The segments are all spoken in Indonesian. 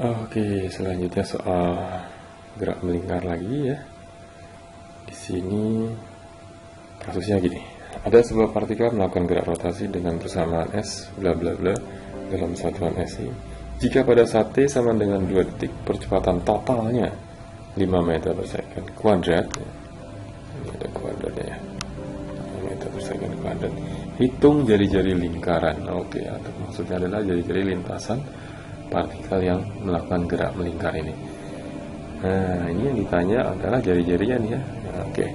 Oke, selanjutnya soal gerak melingkar lagi ya. Di sini kasusnya gini. Ada sebuah partikel melakukan gerak rotasi dengan persamaan S bla bla bla dalam satuan SI. Jika pada saat T sama dengan 2 detik, percepatan totalnya 5 meter per second kuadrat. Ini ada kuadratnya ya. 5 meter per second kuadrat. Hitung jari-jari lingkaran. Oke, atau maksudnya adalah jari-jari lintasan partikel yang melakukan gerak melingkar ini. Nah, ini yang ditanya adalah jari-jarinya nih ya. Nah, oke.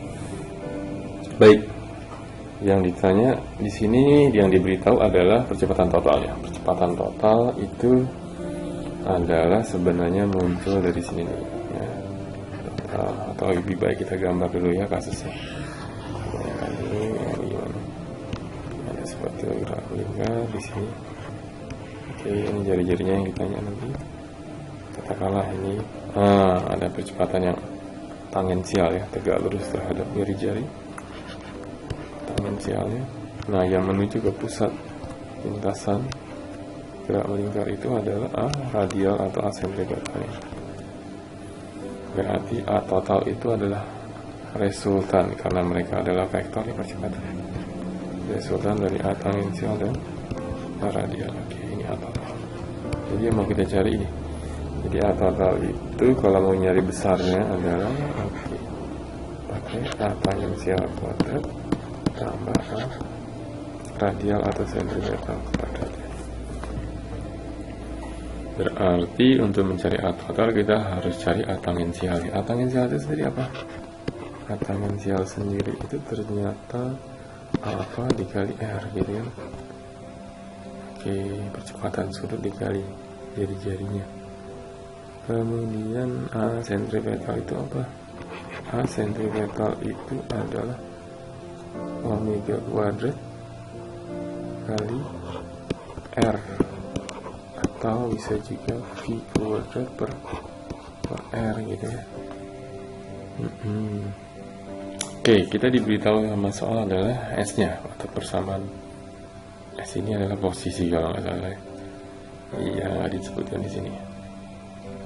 Baik. Yang ditanya di sini yang diberitahu adalah percepatan totalnya. Percepatan total itu adalah sebenarnya muncul dari sini dulu ya. Atau lebih baik kita gambar dulu ya kasusnya. Nah, ini gimana? Ada seperti gerak melingkar di sini. Oke, ini jari-jarinya yang ditanya nanti. Katakanlah ini ada percepatan yang tangensial ya, tegak lurus terhadap jari-jari tangensialnya. Nah, yang menuju ke pusat lintasan gerak melingkar itu adalah A radial atau asentripetal. Berarti A total itu adalah resultan karena mereka adalah vektor percepatan. Resultan dari A tangensial dan A radial. Oke, ini A total. Jadi yang mau kita cari ini. Jadi A total itu kalau mau nyari besarnya adalah pakai A tangensial kuadrat tambah A radial atau sentripetal kuadrat. Berarti untuk mencari A total kita harus cari A tangensial. A tangensial itu sendiri apa? A tangensial sendiri itu ternyata alfa dikali R gitu ya. Oke, percepatan sudut dikali jari-jarinya. Kemudian A sentripetal itu apa? A sentripetal itu adalah omega kuadrat kali R, atau bisa juga V kuadrat per R gitu ya. Oke, kita diberitahu sama soal adalah S-nya atau persamaan. S ini adalah posisi kalau nggak salah. Iya, nggak disebutkan di sini.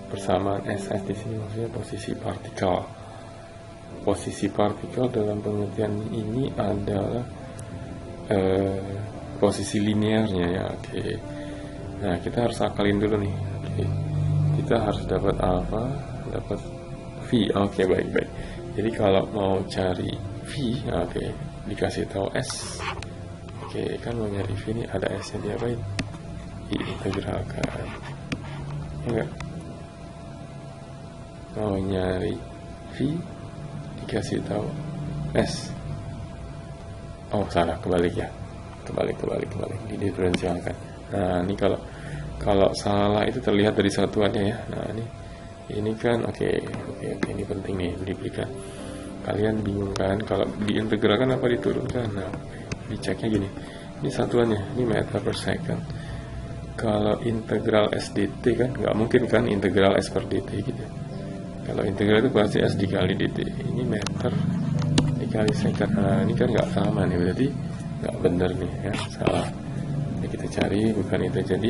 Persamaan SS di sini maksudnya posisi partikel. Posisi partikel dalam pengertian ini adalah posisi linearnya ya. Oke. Nah, kita harus akalin dulu nih. Oke. Kita harus dapat alfa, dapat V. Oke, baik-baik. Jadi kalau mau cari V, oke, dikasih tahu S. Oke, kan mau nyari V ini ada S-nya diapain? Diintegralkan. Enggak. Mau nyari V dikasih tahu S. Oh, salah, kebalik ya. Kebalik didiferensialkan. Nah, ini kalau salah itu terlihat dari satuannya ya. Nah, ini kan oke, ini penting nih diberikan. Kalian bingung kan kalau diintegralkan apa diturunkan? Nah, diceknya gini. Ini satuannya, ini meter per second. Kalau integral S dt kan nggak mungkin kan integral S per dt gitu. Kalau integral itu pasti S dikali dt. Ini meter dikali second. Nah, ini kan nggak sama nih, berarti nggak bener nih ya, salah. Jadi kita cari bukan itu. Jadi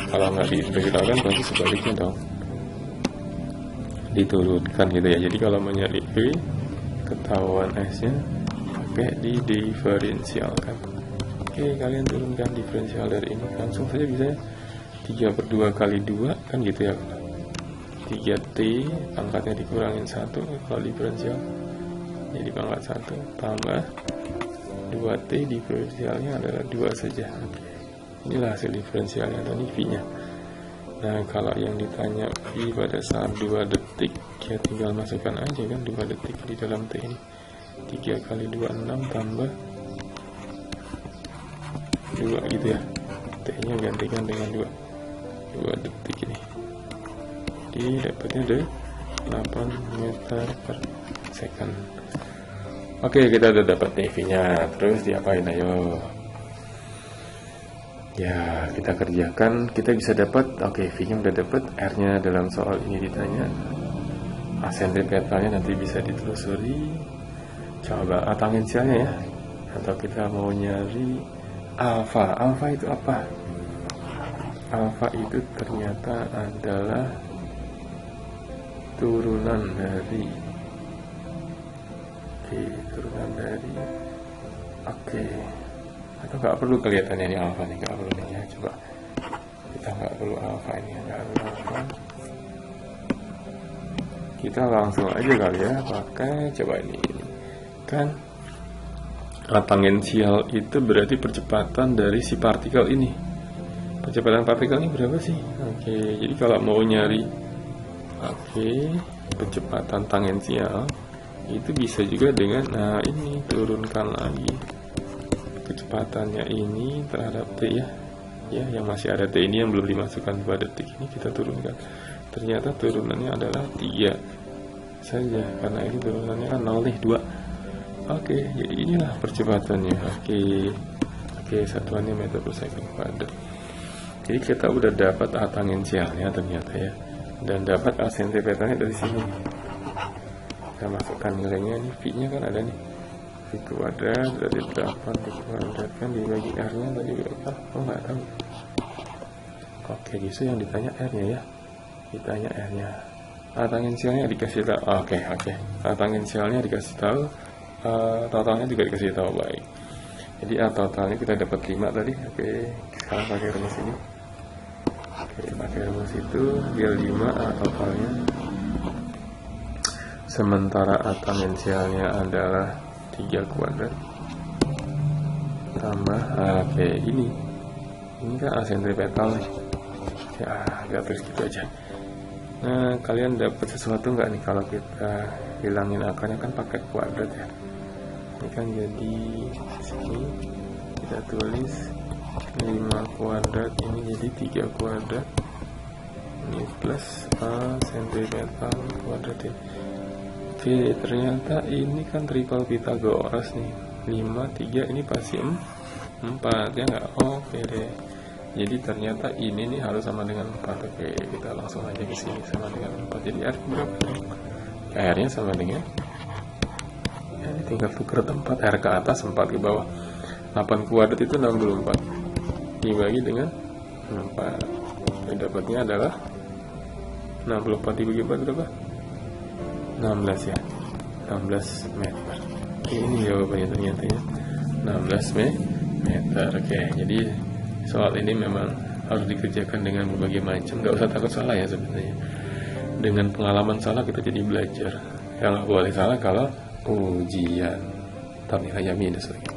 kalau nggak diintegralkan pasti sebaliknya dong, diturunkan gitu ya. Jadi kalau mau nyari V, ketahuan S-nya pakai didiferensialkan. Oke, kalian turunkan diferensial dari ini, langsung saja bisa 3/2 kali 2 kan gitu ya. 3T pangkatnya dikurangin 1 kalau diferensial jadi pangkat 1 tambah 2T diferensialnya adalah 2 saja. Oke. Inilah hasil diferensialnya dan ini V-nya. Nah, kalau yang ditanya V pada saat 2 detik, ya tinggal masukkan aja kan 2 detik di dalam T ini. 3 kali 2, 6 tambah 2 gitu ya. T-nya gantikan dengan 2 detik ini. Jadi dapatnya 8 meter per second. Oke, kita udah dapat V-nya. Terus diapain ayo? Ya, kita kerjakan, kita bisa dapat, oke, V-nya udah dapat, R-nya dalam soal ini ditanya. A sentripetalnya nanti bisa ditelusuri. Coba A tangensialnya ya. Atau kita mau nyari alfa. Alfa itu apa? alfa itu ternyata adalah turunan dari atau nggak perlu kelihatannya ini alfa nih, nggak perlu nih ya, coba kita nggak perlu alfa ini, nggak perlu alfa, kita langsung aja kali ya pakai, coba ini kan tangensial itu berarti percepatan dari si partikel ini. Percepatan partikel ini berapa sih? Oke, jadi kalau mau nyari percepatan tangensial itu bisa juga dengan, nah ini turunkan lagi kecepatannya ini terhadap T ya, yang masih ada T ini yang belum dimasukkan pada detik ini kita turunkan. Ternyata turunannya adalah 3 saja, karena ini turunannya kan 0 nih, 2. Oke, jadi inilah percepatannya. Oke, satuannya meter per second kuadrat. Jadi kita udah dapat A tangensialnya ternyata ya, dan dapat A sentripetalnya dari sini. Kita masukkan nilainya, ini V-nya kan ada nih, V kuadrat berarti 8 kuadrat kan dibagi R-nya tadi berapa? Oh nggak tahu. Oke, justru yang ditanya R-nya ya, ditanya R-nya. A tangensialnya dikasih tahu. Oke. A tangensialnya dikasih tahu. Totalnya juga dikasih tahu, baik. Jadi A totalnya kita dapat 5 tadi. Oke, sekarang pakai rumus ini. Oke, pakai rumus itu dia 5 A totalnya. Sementara A tangensialnya adalah 3 kuadrat tambah ini kan A sentripetal nih. Ya, nggak terus gitu aja. Nah, kalian dapat sesuatu nggak nih kalau kita hilangin akarnya kan pakai kuadrat ya? Ini kan jadi sini kita tulis 5 kuadrat, ini jadi 3 kuadrat, ini plus A sentripetal kuadrat ya. Oke, ternyata ini kan triple Pythagoras nih, 5, 3, ini pasti 4 ya nggak? Oke deh. Jadi ternyata ini nih harus sama dengan 4. Oke, kita langsung aja ke sini, sama dengan 4. Jadi R berapa dong? R-nya sama dengan, ya ini tinggal tuker tempat, R ke atas, 4 ke bawah. 8 kuadrat itu 64 dibagi dengan 4. Jadi dapatnya adalah 64 dibagi 4 berapa? 16 ya, 16 meter. Oke, ini jawabannya ternyata ya, 16 meter. Oke, jadi soal ini memang harus dikerjakan dengan berbagai macam, nggak usah takut salah ya sebenarnya. Dengan pengalaman salah kita jadi belajar. Yang nggak boleh salah kalau ujian, ntar nilainya minus lagi.